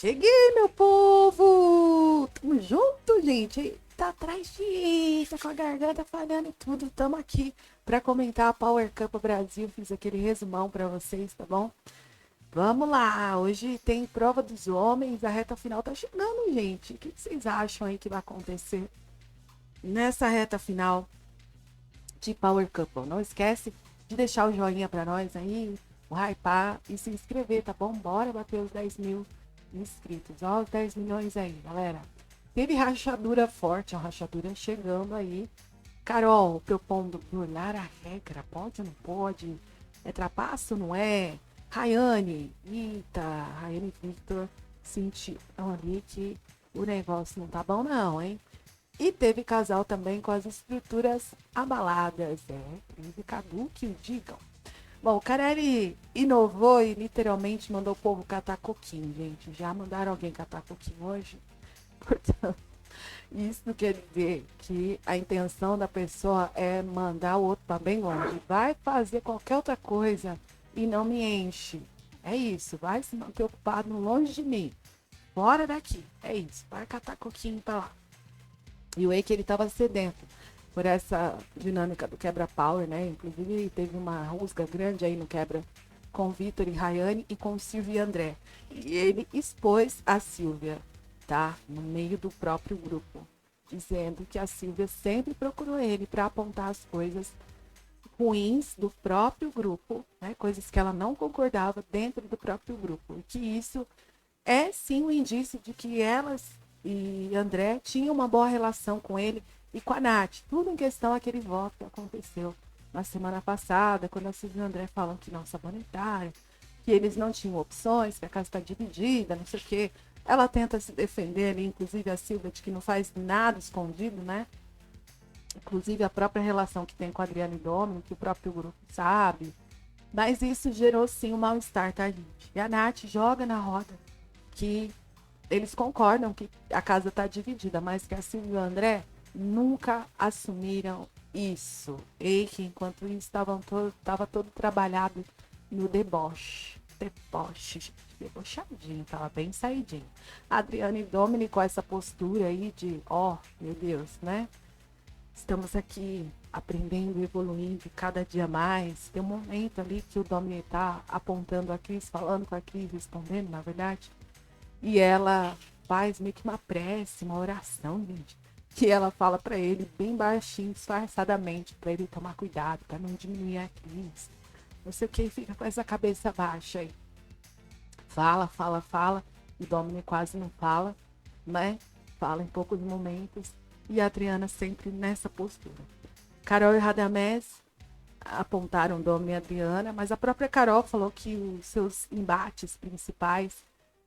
Cheguei, meu povo! Tamo junto, gente. Tá atrás de tá com a garganta falhando e tudo. Tamo aqui pra comentar a Power Cup Brasil. Fiz aquele resumão pra vocês, tá bom? Vamos lá! Hoje tem prova dos homens. A reta final tá chegando, gente. O que vocês acham aí que vai acontecer nessa reta final de Power Couple? Não esquece de deixar o joinha pra nós aí, o hypar e se inscrever, tá bom? Bora bater os 10 mil inscritos. Ó, os 10 milhões aí, galera. Teve rachadura forte, a rachadura chegando aí. Carol propondo burlar a regra. Pode ou não pode? É trapaço, não é? Rayane, eita, Rayane e Victor sentiram ali que o negócio não tá bom não, hein? E teve casal também com as estruturas abaladas. Teve Cadu que o digam. Bom, o Carelli inovou e literalmente mandou o povo catar coquinho, gente. Já mandaram alguém catar coquinho hoje? Portanto, isso não quer dizer que a intenção da pessoa é mandar o outro para bem longe. Vai fazer qualquer outra coisa e não me enche. É isso, vai se manter ocupado longe de mim. Fora daqui. É isso, vai catar coquinho para lá. E o Wake, ele estava sedento por essa dinâmica do quebra-power, né? Inclusive, teve uma rusga grande aí no quebra com Vitor e Rayane e com Silvia e André. E ele expôs a Silvia, tá? No meio do próprio grupo, dizendo que a Silvia sempre procurou ele para apontar as coisas ruins do próprio grupo, né? Coisas que ela não concordava dentro do próprio grupo. E que isso é sim um indício de que elas e André tinham uma boa relação com ele e com a Nath. Tudo em questão aquele voto que aconteceu na semana passada, quando a Silvia e o André falam que não sabonetaram, que eles não tinham opções, que a casa está dividida, não sei o quê. Ela tenta se defender ali, inclusive a Silvia, de que não faz nada escondido, né? Inclusive a própria relação que tem com a Adriana e Domino, que o próprio grupo sabe. Mas isso gerou sim um mal-estar, tá, gente? E a Nath joga na roda que eles concordam que a casa está dividida, mas que a Silvia e o André nunca assumiram isso. E que enquanto isso estava todo trabalhado no deboche. Deboche, gente, debochadinho, tava bem saidinho. Adriana e Domini com essa postura aí de, ó, meu Deus, né? Estamos aqui aprendendo, evoluindo cada dia mais. Tem um momento ali que o Domini tá apontando a Cris, falando com a Cris, respondendo, na verdade. E ela faz meio que uma prece, uma oração, gente. Que ela fala para ele bem baixinho, disfarçadamente, para ele tomar cuidado, para não diminuir a crise. Não sei o que, fica com essa cabeça baixa aí. Fala, fala, fala. O Dominic quase não fala, né? Fala em poucos momentos. E a Adriana sempre nessa postura. Carol e Radamés apontaram Dom e Adriana, mas a própria Carol falou que os seus embates principais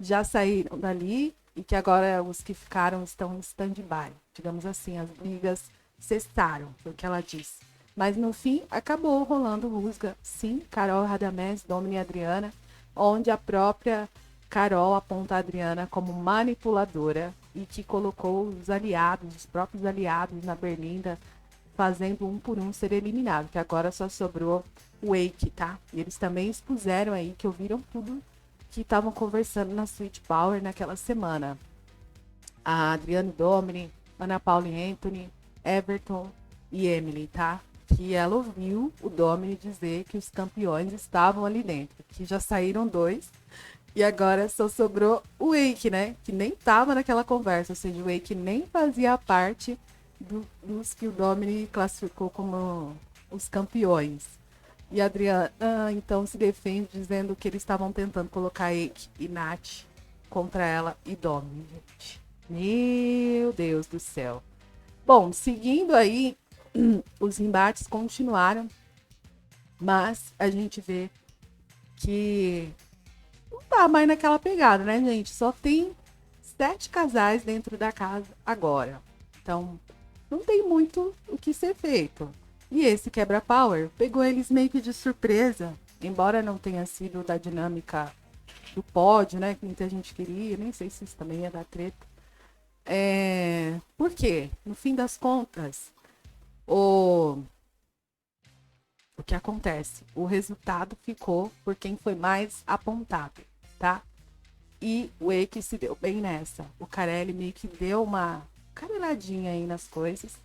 já saíram dali e que agora os que ficaram estão em stand-by. Digamos assim, as brigas cessaram, foi o que ela disse. Mas no fim acabou rolando rusga, sim, Carol, Radamés, Domini e Adriana, onde a própria Carol aponta a Adriana como manipuladora e que colocou os aliados, os próprios aliados na berlinda, fazendo um por um ser eliminado, que agora só sobrou o Wake, tá? E eles também expuseram aí que ouviram tudo que estavam conversando na Sweet Power naquela semana. A Adriane Domini, Ana Paula e Anthony, Everton e Emily, tá? Que ela ouviu o Domini dizer que os campeões estavam ali dentro, que já saíram dois e agora só sobrou o Wake, né? Que nem tava naquela conversa, ou seja, o Wake nem fazia parte dos que o Domini classificou como os campeões. E a Adriana então se defende dizendo que eles estavam tentando colocar Eike e Nath contra ela e Domini, gente. Meu Deus do céu. Bom, seguindo aí, os embates continuaram, mas a gente vê que não tá mais naquela pegada, né, gente? Só tem 7 casais dentro da casa agora. Então, não tem muito o que ser feito. E esse quebra-power pegou eles meio que de surpresa, embora não tenha sido da dinâmica do pódio, né? Que muita gente queria, nem sei se isso também ia dar treta. Por quê? No fim das contas, o, o que acontece? O resultado ficou por quem foi mais apontado, tá? E o Eike se deu bem nessa. O Carelli meio que deu uma caneladinha aí nas coisas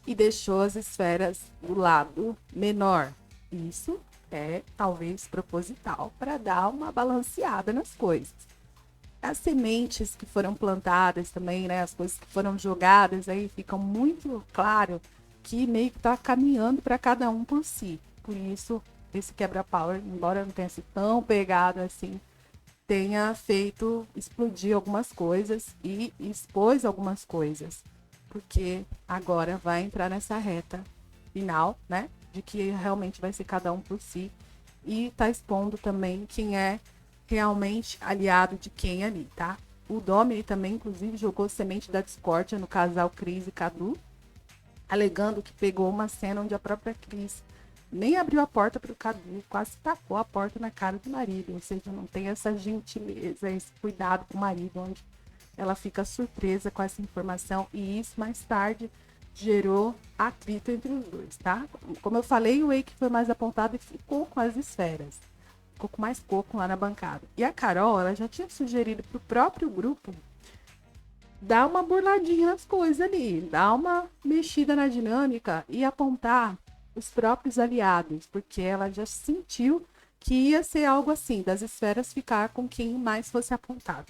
e deixou as esferas do lado menor. Isso é talvez proposital para dar uma balanceada nas coisas. As sementes que foram plantadas também, né, as coisas que foram jogadas, aí fica muito claro que meio que está caminhando para cada um por si. Por isso, esse quebra-pau, embora não tenha sido tão pegado assim, tenha feito explodir algumas coisas e expôs algumas coisas. Porque agora vai entrar nessa reta final, né, de que realmente vai ser cada um por si. E está expondo também quem é realmente aliado de quem ali, tá? O Domini também, inclusive, jogou semente da discórdia no casal Cris e Cadu, alegando que pegou uma cena onde a própria Cris nem abriu a porta para o Cadu, quase tacou a porta na cara do marido, ou seja, não tem essa gentileza, esse cuidado com o marido, onde ela fica surpresa com essa informação, e isso mais tarde gerou atrito entre os dois, tá? Como eu falei, o Eike foi mais apontado e ficou com as esferas. Ficou com mais coco lá na bancada. E a Carol, ela já tinha sugerido pro próprio grupo dar uma burladinha nas coisas ali, dar uma mexida na dinâmica e apontar os próprios aliados, porque ela já sentiu que ia ser algo assim, das esferas ficar com quem mais fosse apontado,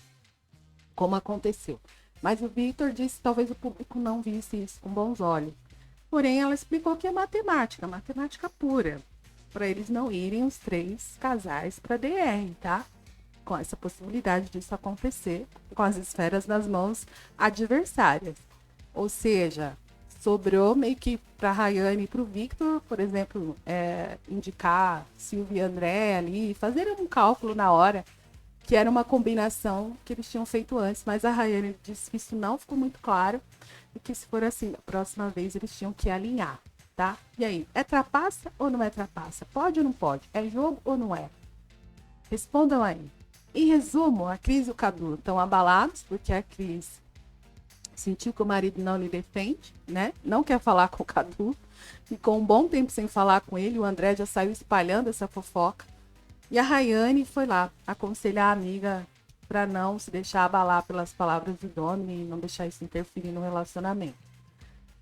como aconteceu. Mas o Victor disse que talvez o público não visse isso com bons olhos. Porém, ela explicou que é matemática, matemática pura, para eles não irem os 3 casais para DR, tá? Com essa possibilidade disso acontecer, com as esferas nas mãos adversárias. Ou seja, sobrou meio que para a Rayane e para o Victor, por exemplo, indicar Silvia e André ali, fazer um cálculo na hora, que era uma combinação que eles tinham feito antes, mas a Rayane disse que isso não ficou muito claro e que se for assim, da próxima vez eles tinham que alinhar, tá? E aí, é trapaça ou não é trapaça? Pode ou não pode? É jogo ou não é? Respondam aí. Em resumo, a Cris e o Cadu estão abalados porque a Cris sentiu que o marido não lhe defende, né? Não quer falar com o Cadu. Ficou um bom tempo sem falar com ele. O André já saiu espalhando essa fofoca. E a Rayane foi lá aconselhar a amiga para não se deixar abalar pelas palavras do Domini e não deixar isso interferir no relacionamento.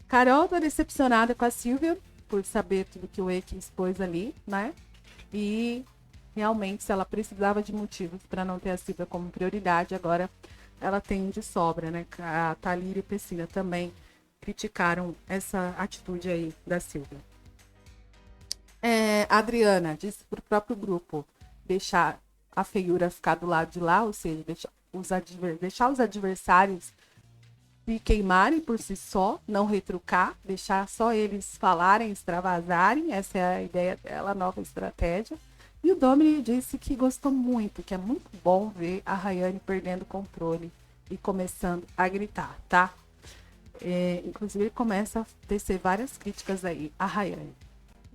Carol tá decepcionada com a Silvia por saber tudo que o Eike expôs ali, né? E realmente, se ela precisava de motivos para não ter a Silvia como prioridade, agora ela tem de sobra, né? A Thalíria e a Priscila também criticaram essa atitude aí da Silvia. A Adriana disse para o próprio grupo deixar a feiura ficar do lado de lá, ou seja, deixar os adversários se queimarem por si só, não retrucar, deixar só eles falarem, extravasarem. Essa é a ideia dela, a nova estratégia. E o Domini disse que gostou muito, que é muito bom ver a Rayane perdendo o controle e começando a gritar, tá? Inclusive, ele começa a tecer várias críticas aí a Rayane.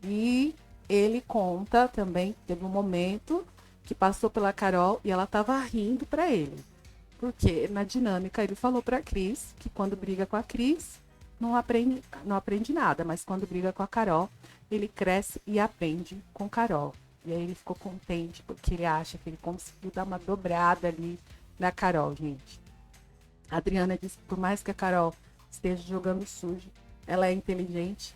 E ele conta também que teve um momento que passou pela Carol e ela tava rindo para ele. Porque na dinâmica ele falou para a Cris que quando briga com a Cris não aprende nada, mas quando briga com a Carol, ele cresce e aprende com Carol. E aí ele ficou contente porque ele acha que ele conseguiu dar uma dobrada ali na Carol, gente. A Adriana disse que por mais que a Carol esteja jogando sujo, ela é inteligente.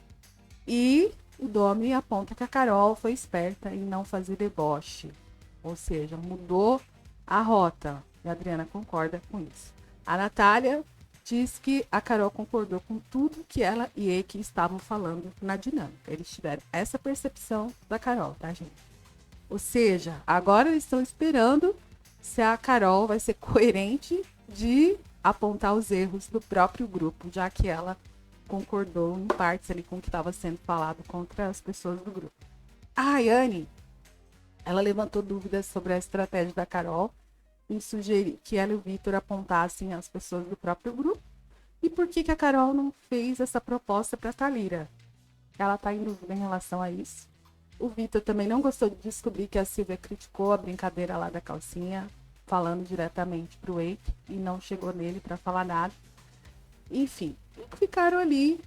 E o Domini aponta que a Carol foi esperta em não fazer deboche. Ou seja, mudou a rota. E a Adriana concorda com isso. A Natália diz que a Carol concordou com tudo que ela e Eike estavam falando na dinâmica. Eles tiveram essa percepção da Carol, tá, gente? Ou seja, agora eles estão esperando se a Carol vai ser coerente de apontar os erros do próprio grupo, já que ela concordou em partes ali com o que estava sendo falado contra as pessoas do grupo. A Rayane, ela levantou dúvidas sobre a estratégia da Carol e sugeriu que ela e o Victor apontassem as pessoas do próprio grupo. E por que a Carol não fez essa proposta para a Thalíria? Ela está em dúvida em relação a isso. O Victor também não gostou de descobrir que a Silvia criticou a brincadeira lá da calcinha, falando diretamente para o Eike, e não chegou nele para falar nada. Enfim, ficaram ali,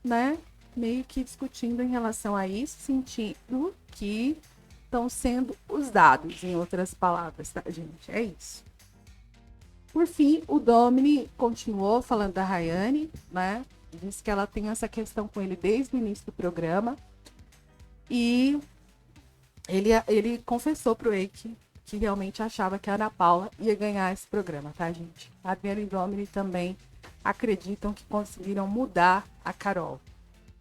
né, meio que discutindo em relação a isso, sentindo que estão sendo os dados, em outras palavras, tá, gente? É isso. Por fim, o Domini continuou falando da Rayane, né? Disse que ela tem essa questão com ele desde o início do programa. E ele confessou pro Eike que realmente achava que a Ana Paula ia ganhar esse programa, tá, gente? A Adriana e o Domini também acreditam que conseguiram mudar a Carol.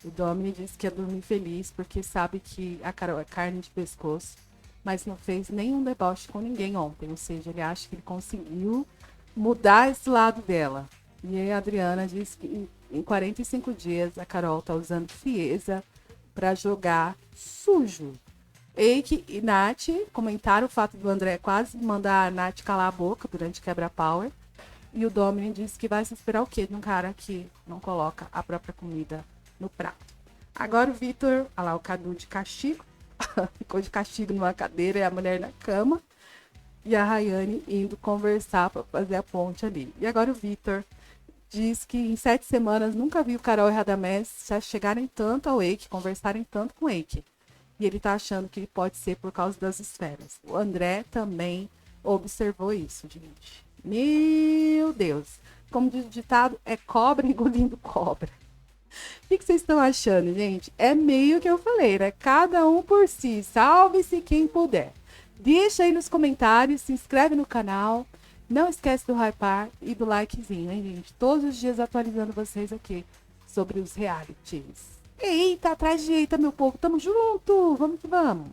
O Domini disse que ia dormir feliz porque sabe que a Carol é carne de pescoço, mas não fez nenhum deboche com ninguém ontem. Ou seja, ele acha que ele conseguiu mudar esse lado dela. E aí a Adriana disse que em 45 dias a Carol tá usando frieza para jogar sujo. Eike e Nath comentaram o fato do André quase mandar a Nath calar a boca durante quebra-power. E o Domini disse que vai se esperar o quê de um cara que não coloca a própria comida no prato. Agora o Vitor, olha lá, o Cadu de castigo, ficou de castigo numa cadeira e a mulher na cama. E a Rayane indo conversar para fazer a ponte ali. E agora o Vitor diz que em 7 semanas nunca viu Carol e Radamés chegarem tanto ao Eike, conversarem tanto com o Eike. E ele tá achando que pode ser por causa das esferas. O André também observou isso, gente. Meu Deus. Como diz o ditado, é cobra engolindo cobra. O que vocês estão achando, gente? É meio que eu falei, né? Cada um por si. Salve-se quem puder. Deixa aí nos comentários, se inscreve no canal. Não esquece do hypar e do likezinho, hein, gente? Todos os dias atualizando vocês aqui sobre os realities. Eita, atrás de eita, meu povo. Tamo junto. Vamos que vamos.